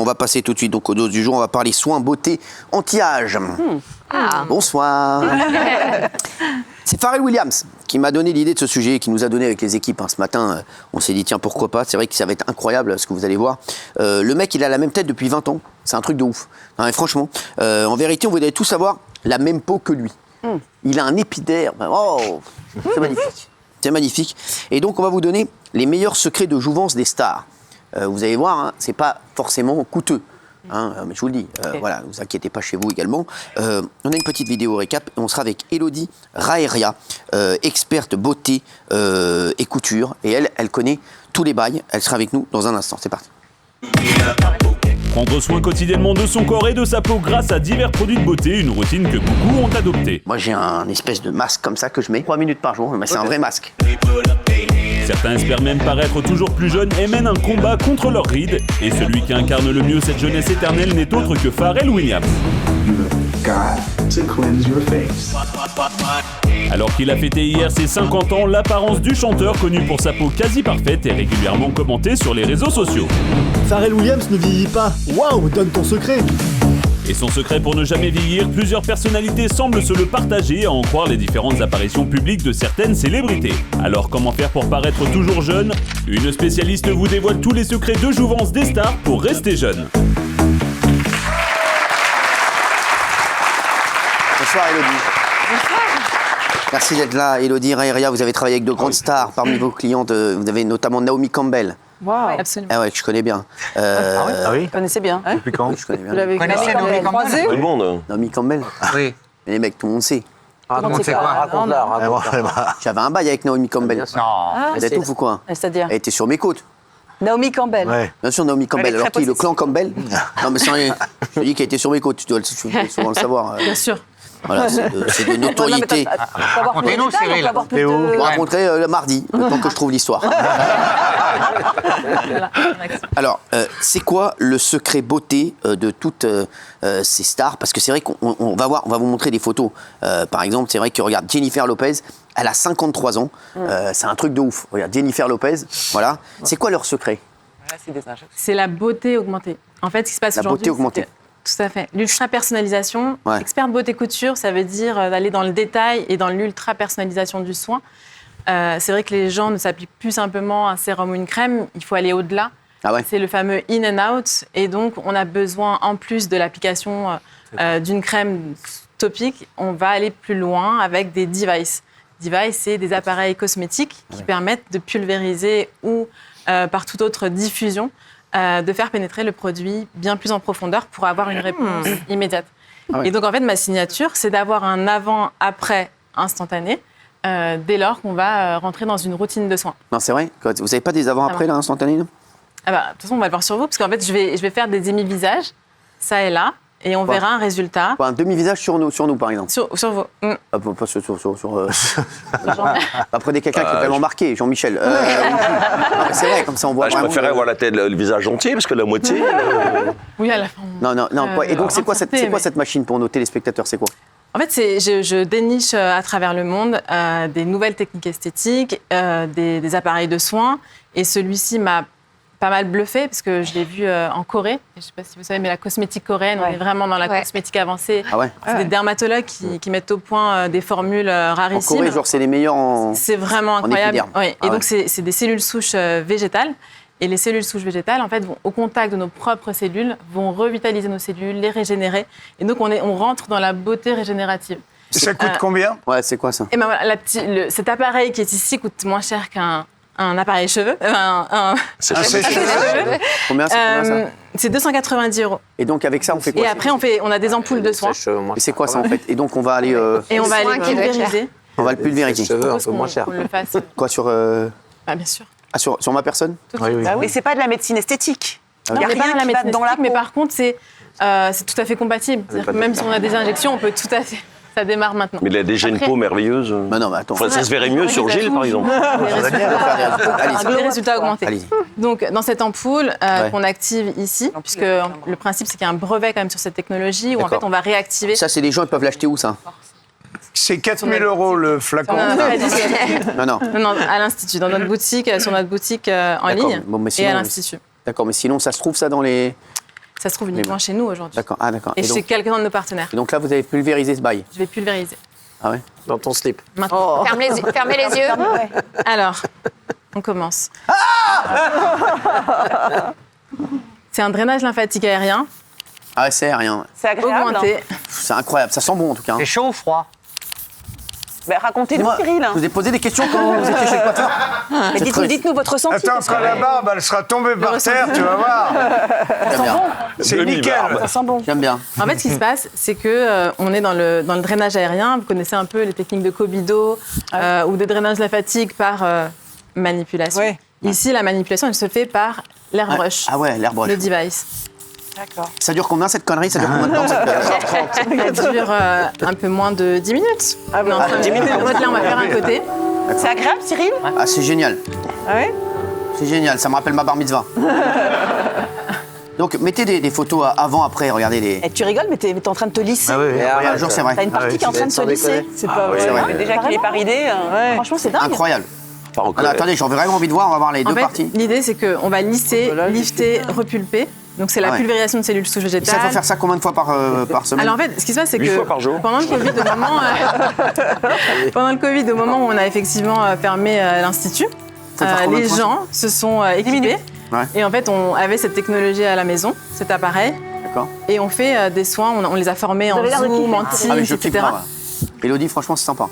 va passer tout de suite donc, aux doses du jour. On va parler soins, beauté, anti-âge. Bonsoir. C'est Pharrell Williams qui m'a donné l'idée de ce sujet, qui nous a donné avec les équipes. Ce matin, on s'est dit, tiens, pourquoi pas. C'est vrai que ça va être incroyable, ce que vous allez voir. Le mec, il a la même tête depuis 20 ans. C'est un truc de ouf. Non, mais franchement, en vérité, on voudrait tous avoir la même peau que lui. Il a un épiderme. Oh, c'est magnifique. C'est magnifique. Et donc, on va vous donner les meilleurs secrets de jouvence des stars. Vous allez voir, hein, c'est pas forcément coûteux. Mais je vous le dis, voilà, ne vous inquiétez pas chez vous également. On a une petite vidéo récap et on sera avec Elodie Raeria, experte beauté et couture. Et elle connaît tous les bails. Elle sera avec nous dans un instant. C'est parti. Prendre soin quotidiennement de son corps et de sa peau grâce à divers produits de beauté, une routine que beaucoup ont adoptée. Moi, j'ai un espèce de masque comme ça que je mets 3 minutes par jour, mais c'est un vrai masque. Certains espèrent même paraître toujours plus jeunes et mènent un combat contre leurs rides. Et celui qui incarne le mieux cette jeunesse éternelle n'est autre que Pharrell Williams. Alors qu'il a fêté hier ses 50 ans, l'apparence du chanteur, connu pour sa peau quasi parfaite, est régulièrement commentée sur les réseaux sociaux. Pharrell Williams ne vieillit pas. Waouh, donne ton secret. Et son secret pour ne jamais vieillir, plusieurs personnalités semblent se le partager, à en croire les différentes apparitions publiques de certaines célébrités. Alors comment faire pour paraître toujours jeune ? Une spécialiste vous dévoile tous les secrets de jouvence des stars pour rester jeune. Bonsoir Elodie. Bonsoir. Merci d'être là, Elodie Raeria. Vous avez travaillé avec de grandes stars. Parmi vos clientes, vous avez notamment Naomi Campbell. Wow. Absolument. Ah ouais, que je connais bien. Ah oui. Vous connaissez bien. Depuis quand? Je connais bien. Vous l'avez connaissez Naomi Campbell? Tout le monde. Naomi Campbell. Oui. Mais les mecs, tout le monde sait. Raconte, c'est quoi? Raconte-la. J'avais un bail avec Naomi Campbell. Non. Elle est ouf ou quoi? C'est-à-dire Elle était sur mes côtes. Naomi Campbell. Ouais. Bien sûr, Naomi Campbell. Elle est Alors très qui? Le clan Campbell? Non, mais sans rien. Je te dis qu'elle était sur mes côtes. Tu dois souvent le savoir. Bien sûr. Voilà, c'est de notoriété. Racontez-nous, Cyril. Et où? Je vous raconterai mardi, le temps que je trouve l'histoire. Alors, c'est quoi le secret beauté de toutes ces stars? Parce que c'est vrai qu'on va voir, on va vous montrer des photos. Par exemple, c'est vrai que regarde, Jennifer Lopez, elle a 53 ans. C'est un truc de ouf. Regarde, Jennifer Lopez, voilà. C'est quoi leur secret? C'est la beauté augmentée. En fait, ce qui se passe La aujourd'hui... beauté augmentée. Tout à fait. L'ultra-personnalisation, Ouais. expert beauté couture, ça veut dire d'aller dans le détail et dans l'ultra-personnalisation du soin. C'est vrai que les gens ne s'appliquent plus simplement un sérum ou une crème, il faut aller au-delà. Ah ouais. C'est le fameux in and out. Et donc, on a besoin, en plus de l'application d'une crème topique, on va aller plus loin avec des devices. Devices, c'est des appareils cosmétiques qui permettent de pulvériser ou, par toute autre diffusion, de faire pénétrer le produit bien plus en profondeur pour avoir une réponse immédiate. Ah ouais. Et donc, en fait, ma signature, c'est d'avoir un avant-après instantané dès lors qu'on va rentrer dans une routine de soins. Non, c'est vrai? Vous n'avez pas des avant-après, là, instantanés? Ah bah, de toute façon, on va le voir sur vous, parce qu'en fait, je vais faire des demi-visages, ça et là, et on verra un résultat. Un demi-visage sur nous, par exemple. Sur vous. Ah, pas sur prenez quelqu'un qui est vraiment marqué, Jean-Michel. Non, mais c'est vrai, comme ça on voit Je vraiment préférais avoir la tête, le visage entier, parce que la moitié... Oui, à la fin. Non, quoi. Et donc c'est quoi santé, cette machine pour nos téléspectateurs? C'est quoi? En fait, je déniche à travers le monde des nouvelles techniques esthétiques, des appareils de soins, et celui-ci m'a pas mal bluffé parce que je l'ai vu en Corée. Je ne sais pas si vous savez, mais la cosmétique coréenne, on est vraiment dans la cosmétique avancée. Ah ouais? C'est des dermatologues qui mettent au point des formules rarissimes. En Corée, genre, c'est les meilleurs en... C'est vraiment incroyable. épiderme. Oui. Ah Et ouais. donc, c'est des cellules souches végétales. Et les cellules souches végétales, en fait, vont au contact de nos propres cellules, vont revitaliser nos cellules, les régénérer. Et donc, on rentre dans la beauté régénérative. Et ça coûte combien? Ouais, c'est quoi ça? Et ben voilà, cet appareil qui est ici coûte moins cher qu'un appareil cheveux. C'est Combien ça? C'est 290 €. Et donc avec ça, on fait quoi? Et après, on a des ampoules de soins. Et c'est quoi ça en fait? Et donc on va aller... Et on va aller pulvériser. On va le pulvériser. Un peu moins cher. On le fasse. Quoi, sur... Ah, bien sûr. Ah, sur ma personne? Mais c'est pas de la médecine esthétique. Non, Il y a c'est pas rien la qui va médecine dans la esthétique, mais peau. par contre, c'est tout à fait compatible. C'est-à-dire que même si on a des injections, on peut tout à fait... Ça démarre maintenant. Mais il a déjà une Après- peau merveilleuse. Bah non, mais attends. Enfin, ça se verrait mieux sur Gilles, par exemple. Des résultats augmentés. Allez-y. Donc, dans cette ampoule qu'on active ici, puisque le principe, c'est qu'il y a un brevet quand même sur cette technologie, où en fait, D'accord. on va réactiver... Ça, c'est les gens, ils peuvent l'acheter où, ça? C'est 4 000 € le flacon. Non. Non, à l'Institut, dans notre boutique, sur notre boutique en D'accord. ligne Bon, mais et sinon, à l'Institut. D'accord, mais sinon, ça se trouve, ça, dans les Ça se trouve uniquement chez nous aujourd'hui. D'accord, ah d'accord. Et donc, chez quelqu'un de nos partenaires. et donc là, vous avez pulvérisé ce bail. Je vais pulvériser. Ah ouais. Dans ton slip. Maintenant. Fermez les yeux. Alors, on commence. C'est un drainage lymphatique aérien Ah ouais, c'est rien. C'est agréable. augmenté. C'est incroyable, ça sent bon en tout cas. C'est chaud ou froid? Racontez-nous, Moi, Cyril. je vous ai posé des questions quand vous étiez chez le coiffeur. Mais dites-nous votre ressenti. Attends, parce que- quand la barbe, elle sera tombée par terre, tu vas voir. J'aime bien. C'est nickel. Ça sent bon. J'aime bien. En fait, ce qui se passe, c'est que on est dans le drainage aérien. Vous connaissez un peu les techniques de Kobido ou de drainage lymphatique par manipulation. Ouais. Ici, la manipulation, elle se fait par l'air brush, Ah ouais, l'air brush. le device. D'accord. Ça dure combien cette connerie? Ça dure combien de temps cette... Ça dure un peu moins de 10 minutes. Ah bon, On est en train de- 10 minutes. En fait, là, on va faire un côté. C'est agréable, Cyril? Ah, c'est génial. Ah ouais? C'est génial, ça me rappelle ma bar mitzvah. Donc, mettez des photos avant, après, regardez les... Eh, tu rigoles, mais t'es en train de te lisser. Ah oui, Un jour, c'est vrai. T'as une partie qui est en train de se lisser. C'est pas vrai. c'est vrai. Mais déjà qu'il est par idée. Franchement, c'est dingue. Incroyable. Pas encore. Alors, attendez, j'en ai vraiment envie de voir, on va voir les En deux fait, parties. l'idée, c'est qu'on va lisser, lifter, repulper. Donc, c'est la Ah ouais. pulvérisation de cellules souches Et ça, végétales. faut faire ça combien de fois par semaine? Alors en fait, ce qui se passe, c'est 8 que fois par jour. pendant le Covid, pendant le Covid, au moment où on a effectivement fermé l'institut, Faut faire combien de les fois gens se sont équipés. Ouais. Et en fait, on avait cette technologie à la maison, cet appareil, D'accord. et on fait des soins. On les a formés en avez l'air de Zoom, kiffer. en Teams, Ah, mais je kiffe etc. grave. Élodie, franchement, c'est sympa.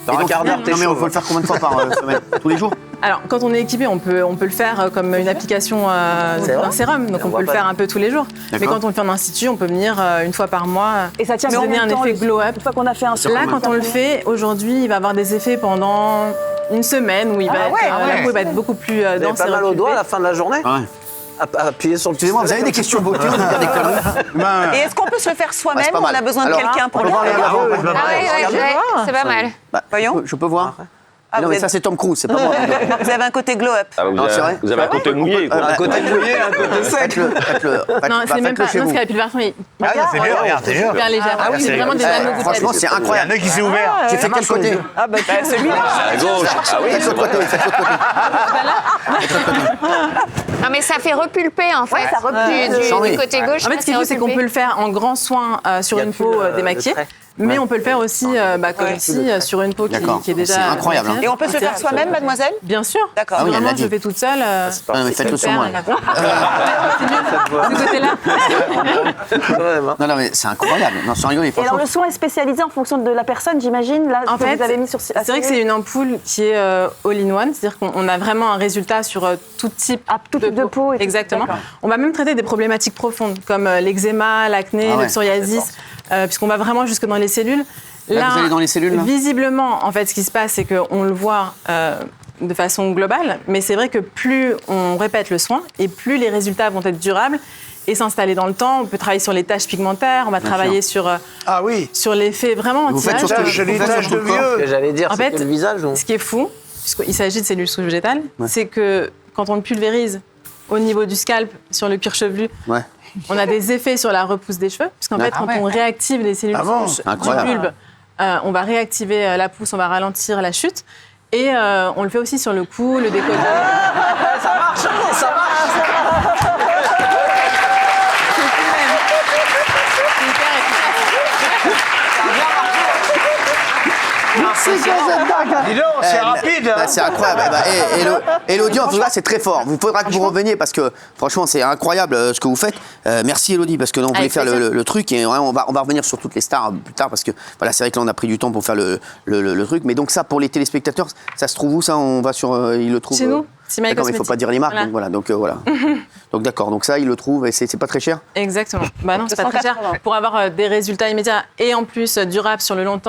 Dans Et un donc, quart d'heure, t'es non, mais chaud. on faut le faire combien de fois par semaine? Tous les jours? Alors, quand on est équipé, on peut le faire comme une application d'un sérum. Donc, on peut le faire un peu tous les jours. Mais D'accord. quand on le fait en institut, on peut venir une fois par mois. Et ça tient se donner combien un de temps, effet le- glow-up. Une fois qu'on a fait un Là, quand on le fait, aujourd'hui, il va avoir des effets pendant une semaine où il va la peau va être beaucoup plus Vous avez dense pas et mal au doigt à repulpée. la fin de la journée? Ouais. Appuyer sur le Excusez-moi, vous avez des questions beauté, on va dire des conneries. Et est-ce qu'on peut se le faire soi-même c'est pas ou on mal. a besoin de Alors, quelqu'un pour on le peut voir les faire? avant. Ah ouais, c'est pas mal. Bah, Voyons. Je peux voir? Ah, Non, vous mais êtes- ça, c'est Tom Cruise, c'est pas moi. Vous avez un côté glow-up. Ah, Non, c'est vrai. vous avez un côté mouillé, quoi. Un côté mouillé, un côté sec. Faites-le. Non, c'est même pas. chez Non, vous. parce que la pulvérisation est Ah, c'est bien, regarde, c'est bien. hyper légère. Ah oui, c'est vraiment des nanogouttelettes. Franchement, c'est Il y en incroyable. a qui s'est ouvert. J'ai fait quel côté? Ah bah celui-là. À gauche. Ah oui. Faites l'autre côté, faites l'autre côté. Non, mais ça fait repulper, en fait. ça repulpe. Du côté gauche. En fait, ce qu'il faut, c'est qu'on peut le faire en grand soin sur une peau démaquillée. Mais on peut le faire aussi, comme ici, sur une peau D'accord. qui est déjà. C'est incroyable, hein. Et on peut se le faire soi-même, mademoiselle? Bien sûr. D'accord. Ah oui, elle Vraiment, l'a dit. je fais toute seule. Non, mais faites-le sur super, moi. c'est mieux. Ce côté-là. Non, mais c'est incroyable. Non, sans rigoler, Et alors franchement. le soin est spécialisé en fonction de la personne, j'imagine, là, En que fait, vous avez mis sur c'est vrai que c'est une ampoule qui est all-in-one, c'est-à-dire qu'on a vraiment un résultat sur tout type, tout type de peau et tout. Exactement. D'accord. On va même traiter des problématiques profondes comme l'eczéma, l'acné, Ah ouais, le psoriasis, puisqu'on va vraiment jusque dans les cellules. Là, vous allez dans les cellules, là visiblement, en fait, ce qui se passe, c'est qu'on le voit de façon globale, mais c'est vrai que plus on répète le soin et plus les résultats vont être durables et s'installer dans le temps. On peut travailler sur les taches pigmentaires, on va travailler sur Ah oui. l'effet vraiment Vous faites anti-âge. sur tout- J'ai des vous faites taches sur de tout le corps. vieux. J'allais dire, En c'est fait, que le visage. Ce qui est fou, puisqu'il s'agit de cellules souches végétales, c'est que quand on le pulvérise au niveau du scalp, sur le cuir chevelu, Ouais. on a des effets sur la repousse des cheveux, puisqu'en fait, quand on réactive les cellules Ah bon souches du Incroyable. bulbe, on va réactiver la pousse, on va ralentir la chute. Et on le fait aussi sur le cou, le décolleté. Ça marche. Dis donc, c'est rapide. Bah, c'est incroyable. Élodie, en tout cas, c'est très fort. Il faudra que vous reveniez parce que franchement, c'est incroyable ce que vous faites. Merci Élodie parce que là, on voulait Avec faire plaisir. le truc et on va revenir sur toutes les stars plus tard parce que voilà, c'est vrai que là, on a pris du temps pour faire le truc. Mais donc ça, pour les téléspectateurs, ça se trouve où ça? On va sur, ils le trouvent. Chez nous, Simaï D'accord, mais il ne faut Cosmétiques. pas dire les marques. Voilà. Donc voilà. Donc d'accord. Donc ça, ils le trouvent et c'est pas très cher. Exactement. Bah non, c'est pas très cher. 280. Pour avoir des résultats immédiats et en plus durables sur le long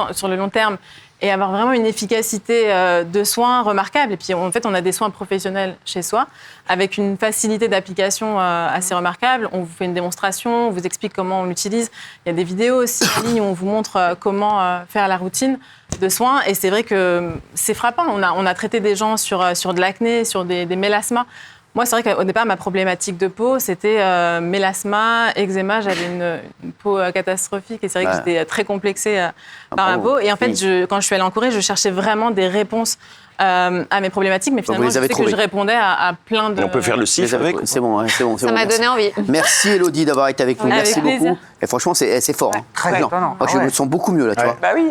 terme et avoir vraiment une efficacité de soins remarquable. Et puis en fait, on a des soins professionnels chez soi avec une facilité d'application assez remarquable. On vous fait une démonstration, on vous explique comment on l'utilise. Il y a des vidéos aussi en ligne où on vous montre comment faire la routine de soins. Et c'est vrai que c'est frappant. On a traité des gens sur de l'acné, sur des mélasmas. Moi, c'est vrai qu'au départ, ma problématique de peau, c'était mélasma, eczéma. J'avais une peau catastrophique et c'est vrai que j'étais très complexée par ma bravo. peau. Et en fait, Oui. quand je suis allée en Corée, je cherchais vraiment des réponses à mes problématiques, mais finalement, les je avez sais trouvées. que je répondais à plein de... On peut faire le sif avec. C'est bon, c'est bon. Ça m'a merci. donné envie. Merci Elodie d'avoir été avec nous. Avec Merci plaisir. beaucoup. Et franchement, c'est fort. Hein. Très étonnant. Je me sens beaucoup mieux là, tu vois. Bah oui.